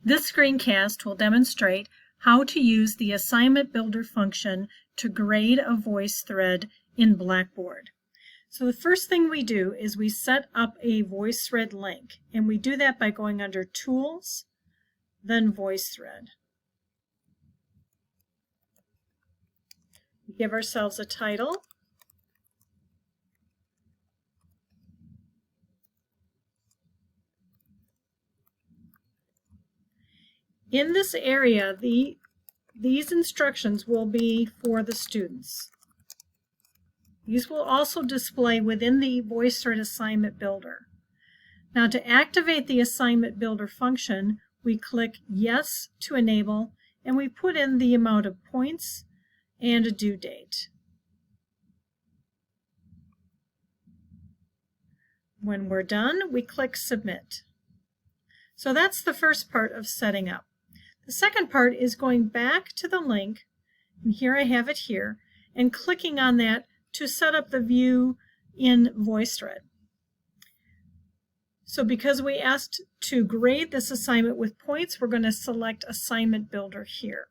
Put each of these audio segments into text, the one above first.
This screencast will demonstrate how to use the Assignment Builder function to grade a VoiceThread in Blackboard. So the first thing we do is we set up a VoiceThread link, and we do that by going under Tools, then VoiceThread. We give ourselves a title. In this area, these instructions will be for the students. These will also display within the VoiceThread Assignment Builder. Now, to activate the Assignment Builder function, we click Yes to enable, and we put in the amount of points and a due date. When we're done, we click Submit. So that's the first part of setting up. The second part is going back to the link, and here I have it here, and clicking on that to set up the view in VoiceThread. So because we asked to grade this assignment with points, we're going to select Assignment Builder here.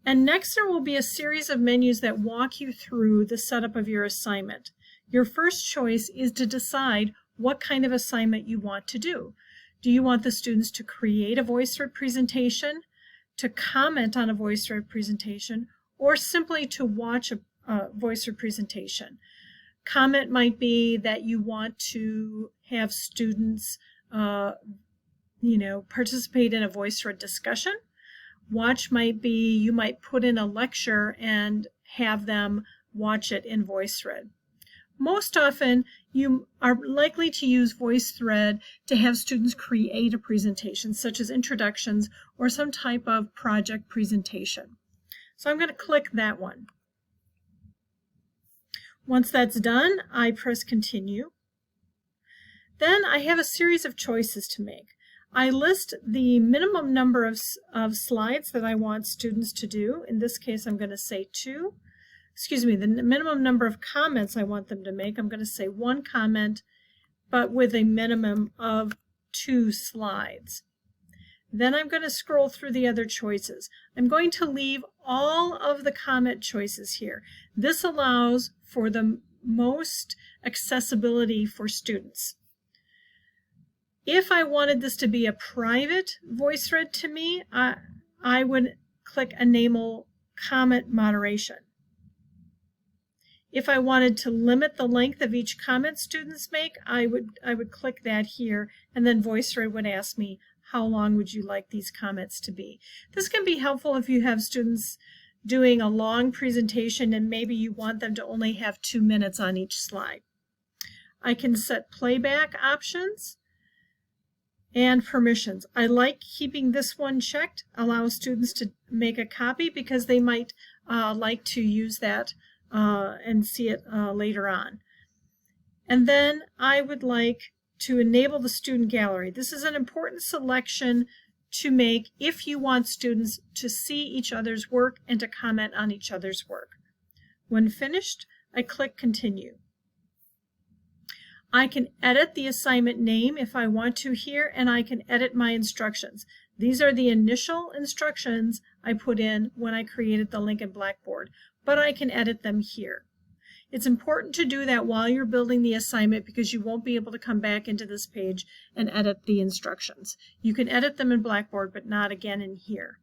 And next there will be a series of menus that walk you through the setup of your assignment. Your first choice is to decide what kind of assignment you want to do. Do you want the students to create a VoiceThread presentation, to comment on a VoiceThread presentation, or simply to watch a VoiceThread presentation? Comment might be that you want to have students participate in a VoiceThread discussion. Watch might be you might put in a lecture and have them watch it in VoiceThread. Most often, you are likely to use VoiceThread to have students create a presentation, such as introductions or some type of project presentation. So I'm going to click that one. Once that's done, I press Continue. Then I have a series of choices to make. I list the minimum number of slides that I want students to do. In this case, I'm going to say 2. The minimum number of comments I want them to make. I'm going to say 1 comment, but with a minimum of 2 slides. Then I'm going to scroll through the other choices. I'm going to leave all of the comment choices here. This allows for the most accessibility for students. If I wanted this to be a private VoiceThread to me, I would click Enable Comment Moderation. If I wanted to limit the length of each comment students make, I would click that here, and then VoiceThread would ask me, how long would you like these comments to be? This can be helpful if you have students doing a long presentation and maybe you want them to only have 2 minutes on each slide. I can set playback options and permissions. I like keeping this one checked, allow students to make a copy because they might like to use that and see it later on. And then I would like to enable the student gallery. This is an important selection to make if you want students to see each other's work and to comment on each other's work. When finished, I click Continue. I can edit the assignment name if I want to here, and I can edit my instructions. These are the initial instructions I put in when I created the link in Blackboard, but I can edit them here. It's important to do that while you're building the assignment because you won't be able to come back into this page and edit the instructions. You can edit them in Blackboard, but not again in here.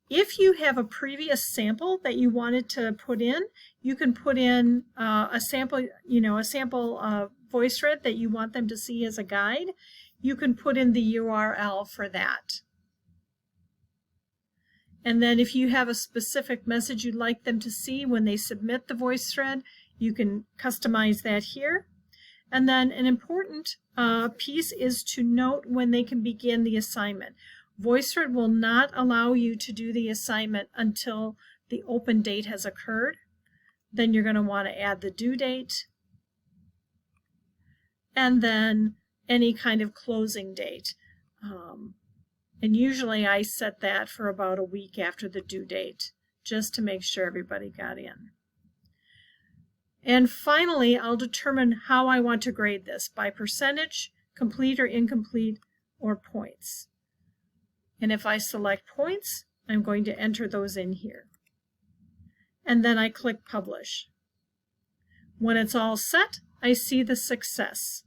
If you have a previous sample that you wanted to put in, you can put in a sample VoiceThread that you want them to see as a guide. You can put in the URL for that. And then if you have a specific message you'd like them to see when they submit the VoiceThread, you can customize that here. And then an important piece is to note when they can begin the assignment. VoiceThread will not allow you to do the assignment until the open date has occurred. Then you're going to want to add the due date and then any kind of closing date. And usually I set that for about a week after the due date, just to make sure everybody got in. And finally, I'll determine how I want to grade this, by percentage, complete or incomplete, or points. And if I select points, I'm going to enter those in here. And then I click Publish. When it's all set, I see the success.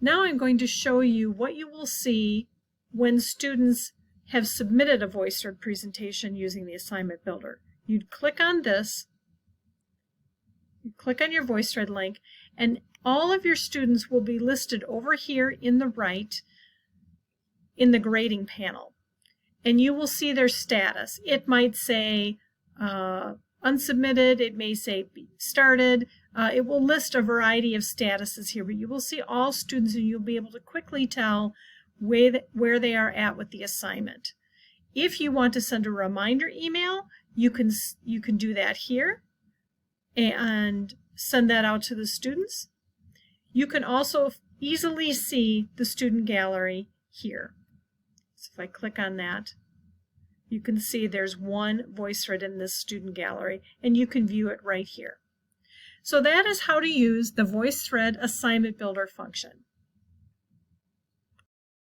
Now I'm going to show you what you will see when students have submitted a VoiceThread presentation using the assignment builder. You'd click on this, you click on your VoiceThread link, and all of your students will be listed over here in the right in the grading panel. And you will see their status. It might say unsubmitted, it may say started. It will list a variety of statuses here, but you will see all students and you'll be able to quickly tell where they are at with the assignment. If you want to send a reminder email, you can do that here and send that out to the students. You can also easily see the student gallery here. So if I click on that, you can see there's one VoiceThread in this student gallery, and you can view it right here. So that is how to use the VoiceThread Assignment Builder function.